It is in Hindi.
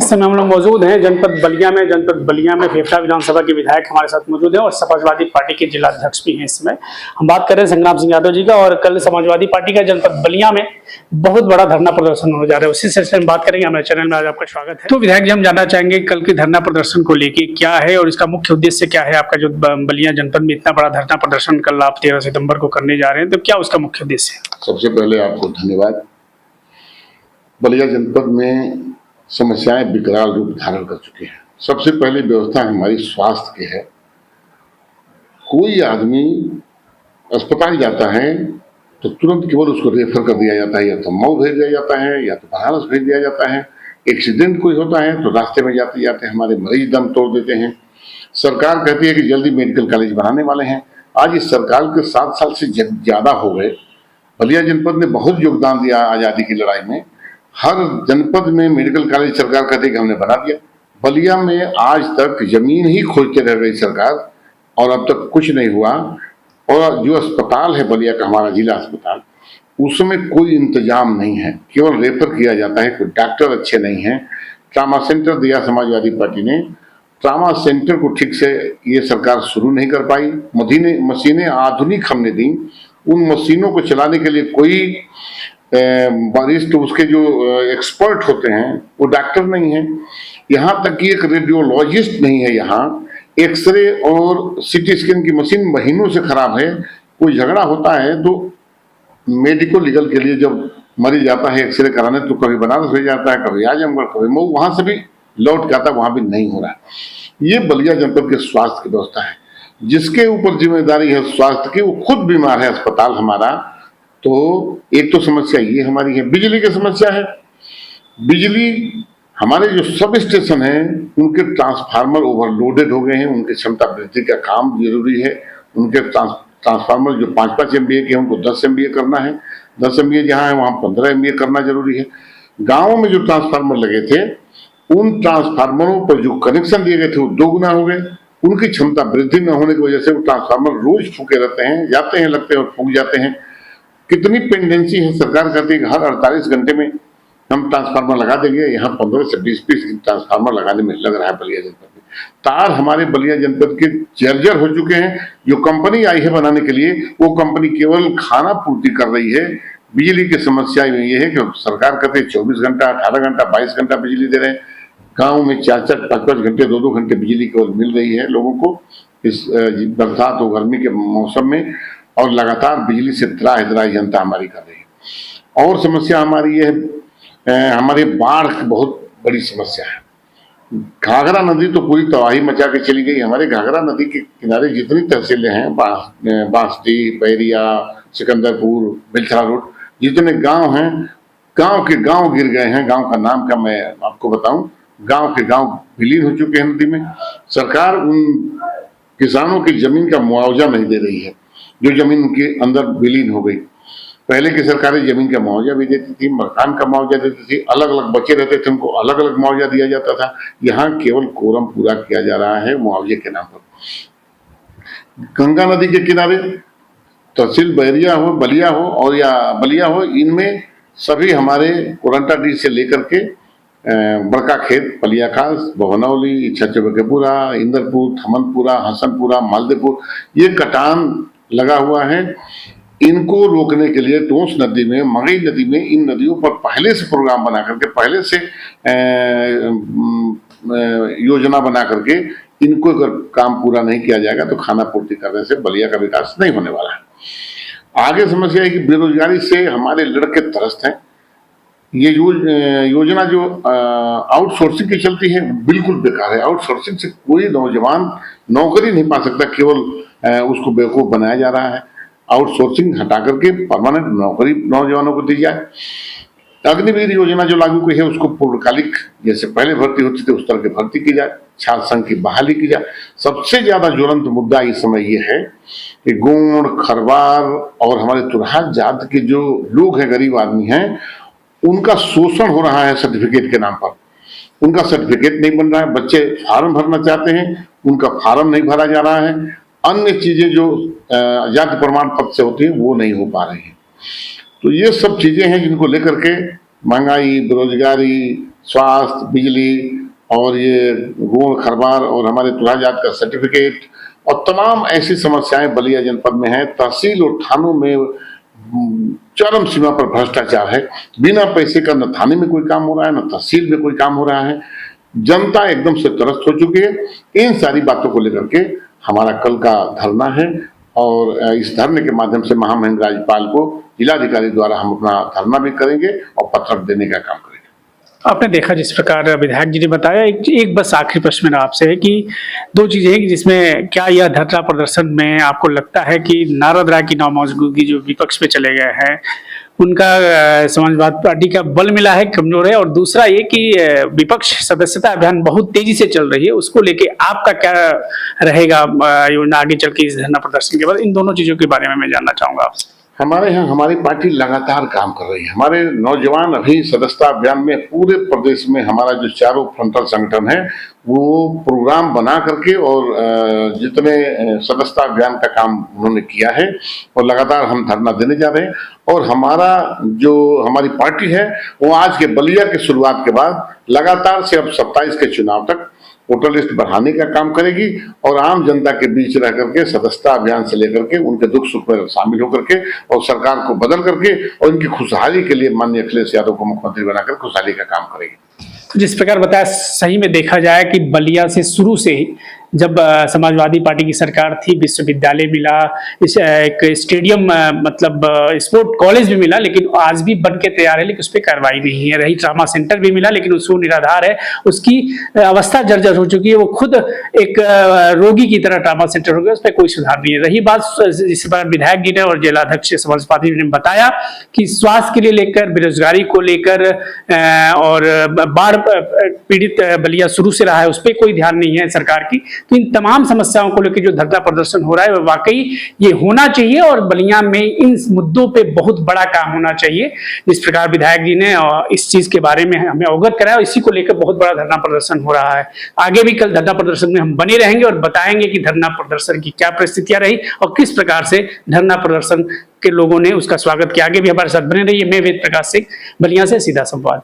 इस समय हम लोग मौजूद हैं जनपद बलिया में फेफड़ा विधानसभा के विधायक हमारे साथ मौजूद हैं और समाजवादी पार्टी के जिलाध्यक्ष भी हैं। इस समय हम बात कर रहे हैं संग्राम सिंह यादव जी का, और कल समाजवादी पार्टी का जनपद बलिया में बहुत बड़ा धरना प्रदर्शन होने जा रहा है। उसी सिलसिले में बात करेंगे। हमारे चैनल में आज आपका स्वागत है। तो विधायक जी, हम जानना चाहेंगे कल के धरना प्रदर्शन को लेकर क्या है और इसका मुख्य उद्देश्य क्या है? आपका जो बलिया जनपद में इतना बड़ा धरना प्रदर्शन कल आप 13 सितम्बर को करने जा रहे हैं, तो क्या उसका मुख्य उद्देश्य है? सबसे पहले आपको धन्यवाद। बलिया जनपद में समस्याएं विकराल रूप धारण कर चुकी हैं। सबसे पहले व्यवस्था हमारी स्वास्थ्य की है। कोई आदमी अस्पताल जाता है तो तुरंत केवल उसको रेफर कर दिया जाता है, या तो मऊ भेज दिया जाता है या तो बनारस भेज दिया जाता है। एक्सीडेंट कोई होता है तो रास्ते में जाते जाते हमारे मरीज दम तोड़ देते हैं। सरकार कहती है कि जल्दी मेडिकल कॉलेज बनाने वाले हैं। आज इस सरकार के 7 साल से ज्यादा हो गए। बलिया जनपद ने बहुत योगदान दिया आजादी की लड़ाई में। हर जनपद में मेडिकल कॉलेज सरकार कहती है कि हमने बना दिया। बलिया में आज तक जमीन ही खोजते रह गई सरकार, और अब तक कुछ नहीं हुआ। और जो अस्पताल है बलिया का, हमारा जिला अस्पताल, उसमें कोई इंतजाम नहीं है, केवल रेफर किया जाता है। कोई डॉक्टर अच्छे नहीं हैं। ट्रामा सेंटर दिया समाजवादी पार्टी ने, ट्रामा सेंटर को ठीक से ये सरकार शुरू नहीं कर पाई। मशीनें आधुनिक हमने दी, उन मशीनों को चलाने के लिए कोई वरिष्ठ उसके जो एक्सपर्ट होते हैं वो डॉक्टर नहीं है। यहाँ तक कि एक रेडियोलॉजिस्ट नहीं है। यहाँ एक्सरे और सिटी स्कैन की मशीन महीनों से खराब है। कोई झगड़ा होता है तो मेडिको लीगल के लिए जब मरीज जाता है एक्सरे कराने, तो कभी बनारस भेज जाता है, कभी आजमगढ़, कभी मऊ, वहां से भी लौट के आता, वहां भी नहीं हो रहा है। ये बलिया जनपद के स्वास्थ्य की व्यवस्था है। जिसके ऊपर जिम्मेदारी है स्वास्थ्य की, वो खुद बीमार है। अस्पताल हमारा, तो एक तो समस्या ये हमारी है। बिजली की समस्या है। बिजली, हमारे जो सब स्टेशन हैं उनके ट्रांसफार्मर ओवरलोडेड हो गए हैं। उनकी क्षमता वृद्धि का काम जरूरी है। उनके ट्रांसफार्मर जो 5-5 MVA के, उनको 10 MVA करना है। 10 MVA जहाँ है वहाँ 15 MVA करना जरूरी है। गाँव में जो ट्रांसफार्मर लगे थे, उन ट्रांसफार्मरों पर जो कनेक्शन दिए गए थे वो 2 गुना हो गए। उनकी क्षमता वृद्धि न होने की वजह से वो ट्रांसफार्मर रोज फूके रहते हैं, जाते हैं, लगते हैं और फूक जाते हैं। कितनी पेंडेंसी है। सरकार कहती है कि हर 48 घंटे में हम ट्रांसफार्मर लगा देंगे। यहाँ 15 से 20 ट्रांसफार्मर लगाने में लग रहा है बलिया जनपद में। तार हमारे बलिया जनपद के जर्जर हो चुके हैं। जो कंपनी आई है बनाने के लिए, वो कंपनी केवल खाना पूर्ति कर रही है। बिजली की समस्या ये है कि सरकार कहते हैं 24 घंटा, 18 घंटा, 22 घंटा बिजली दे रहे हैं। गाँव में 4-4, 5-5 घंटे, 2-2 घंटे बिजली केवल मिल रही है लोगों को इस बरसात और गर्मी के मौसम में, और लगातार बिजली से त्राहि जनता हमारी कर रही है। और समस्या हमारी ये है, हमारी बाढ़ की बहुत बड़ी समस्या है। घाघरा नदी तो पूरी तबाही मचा के चली गई। हमारे घाघरा नदी के किनारे जितनी तहसीलें हैं, बांसडी, बैरिया, सिकंदरपुर, बिलथरा रोड, जितने गांव हैं, गांव के गांव गिर गए हैं। गांव का नाम क्या मैं आपको बताऊं? गांव के गांव विलीन हो चुके हैं नदी में। सरकार उन किसानों की जमीन का मुआवजा नहीं दे रही है जो जमीन के अंदर विलीन हो गई। पहले की सरकारें जमीन का मुआवजा भी देती थी, मकान का मुआवजा देती थी, अलग अलग बचे रहते थे, उनको अलग अलग मुआवजा दिया जाता था। यहाँ केवल कोरम पूरा किया जा रहा है मुआवजे के नाम पर। गंगा नदी के किनारे तहसील बैरिया हो, बलिया हो और या बलिया हो, इनमें सभी हमारे कोरंटाडीह से लेकर के बड़का खेत, पलियाखास, भवनौली, छचबकेपुरा, इंदरपुर, थमनपुरा, हसनपुरा, मालदेपुर, ये कटान लगा हुआ है। इनको रोकने के लिए टोंस नदी में, मगई नदी में, इन नदियों पर पहले से प्रोग्राम बना करके, पहले से योजना बना करके, इनको अगर काम पूरा नहीं किया जाएगा तो खाना पूर्ति करने से बलिया का विकास नहीं होने वाला है। आगे समस्या है कि बेरोजगारी से हमारे लड़के त्रस्त हैं। ये योजना जो आउटसोर्सिंग की चलती है बिल्कुल बेकार है। आउटसोर्सिंग से कोई नौजवान नौकरी नहीं पा सकता, केवल उसको बेवकूफ बनाया जा रहा है। आउटसोर्सिंग हटा करके परमानेंट नौकरी नौजवानों को दी जाए। अग्निवीर योजना जो लागू की है उसको पूर्णकालिक, जैसे पहले भर्ती होती थी उस तरह की भर्ती की जाए। छात्र संघ की बहाली की जाए। सबसे ज्यादा ज्वलंत मुद्दा इस समय ये है कि गोंड, खरवार और हमारे तुरहा जात के जो लोग हैं, गरीब आदमी हैं, उनका शोषण हो रहा है सर्टिफिकेट के नाम पर। उनका सर्टिफिकेट नहीं बन रहा है। बच्चे फार्म भरना चाहते हैं, उनका फार्म नहीं भरा जा रहा है। अन्य चीजें जो जाति प्रमाण पत्र से होती है वो नहीं हो पा रही है। तो ये सब चीजें हैं जिनको लेकर के महंगाई, बेरोजगारी, स्वास्थ्य, बिजली और ये गोड़ खरबार और हमारे तुला जात का सर्टिफिकेट और तमाम ऐसी समस्याएं बलिया जनपद में हैं। तहसील और थानों में चरम सीमा पर भ्रष्टाचार है। बिना पैसे का न थाने में कोई काम हो रहा है, न तहसील में कोई काम हो रहा है। जनता एकदम से त्रस्त हो चुकी है। इन सारी बातों को लेकर के हमारा कल का धरना है और इस धरने के माध्यम से महामहिम राज्यपाल को जिलाधिकारी द्वारा हम अपना धरना भी करेंगे और पत्र देने का काम करेंगे। आपने देखा जिस प्रकार विधायक जी ने बताया, एक बस आखिरी प्रश्न मेरा आपसे है कि दो चीजें हैं कि जिसमें क्या यह धरना प्रदर्शन में आपको लगता है कि नारद राय की नामौजूदगी जो विपक्ष पे चले गए हैं उनका समाजवादी पार्टी का बल मिला है, कमजोर है, और दूसरा ये कि विपक्ष सदस्यता अभियान बहुत तेजी से चल रही है, उसको लेके आपका क्या रहेगा योजना आगे चल के इस धरना प्रदर्शन के बाद? इन दोनों चीजों के बारे में मैं जानना चाहूंगा आपसे। हमारे यहाँ हमारी पार्टी लगातार काम कर रही है। हमारे नौजवान अभी सदस्यता अभियान में पूरे प्रदेश में हमारा जो चारों फ्रंटल संगठन है वो प्रोग्राम बना करके और जितने सदस्यता अभियान का काम उन्होंने किया है और लगातार हम धरना देने जा रहे हैं। और हमारी पार्टी है वो आज के बलिया की शुरुआत के बाद लगातार से अब 27 के चुनाव तक वोटर लिस्ट बढ़ाने का काम करेगी और आम जनता के बीच रह करके सदस्यता अभियान से लेकर के उनके दुख सुख में शामिल होकर के और सरकार को बदल करके और उनकी खुशहाली के लिए माननीय अखिलेश यादव को मुख्यमंत्री बनाकर खुशहाली का काम करेगी। तो जिस प्रकार बताया, सही में देखा जाए कि बलिया से शुरू से ही जब समाजवादी पार्टी की सरकार थी, विश्वविद्यालय मिला, एक स्टेडियम मतलब स्पोर्ट कॉलेज भी मिला, लेकिन आज भी बन के तैयार है, लेकिन उस पर कार्रवाई नहीं है। रही ट्रामा सेंटर भी मिला, लेकिन उसको निराधार है, उसकी अवस्था जर्जर हो चुकी है, वो खुद एक रोगी की तरह ट्रामा सेंटर हो गया, उस पर कोई सुधार नहीं है। रही बात जिस बार विधायक जी ने और जिलाध्यक्ष समाजवादी पार्टी ने बताया कि स्वास्थ्य के लिए लेकर, बेरोजगारी को लेकर और बाढ़ पीड़ित बलिया शुरू से रहा है, उस पर कोई ध्यान नहीं है सरकार की। तो इन तमाम समस्याओं को लेकर जो धरना प्रदर्शन हो रहा है वाकई ये होना चाहिए और बलिया में इन मुद्दों पे बहुत बड़ा काम होना चाहिए। जिस प्रकार विधायक जी ने इस चीज के बारे में हमें अवगत कराया, इसी को लेकर बहुत बड़ा धरना प्रदर्शन हो रहा है। आगे भी कल धरना प्रदर्शन में हम बने रहेंगे और बताएंगे कि धरना प्रदर्शन की क्या परिस्थितियां रही और किस प्रकार से धरना प्रदर्शन के लोगों ने उसका स्वागत किया। आगे भी हमारे साथ बने रहिए। मैं वेद प्रकाश सिंह, बलिया से सीधा संवाद।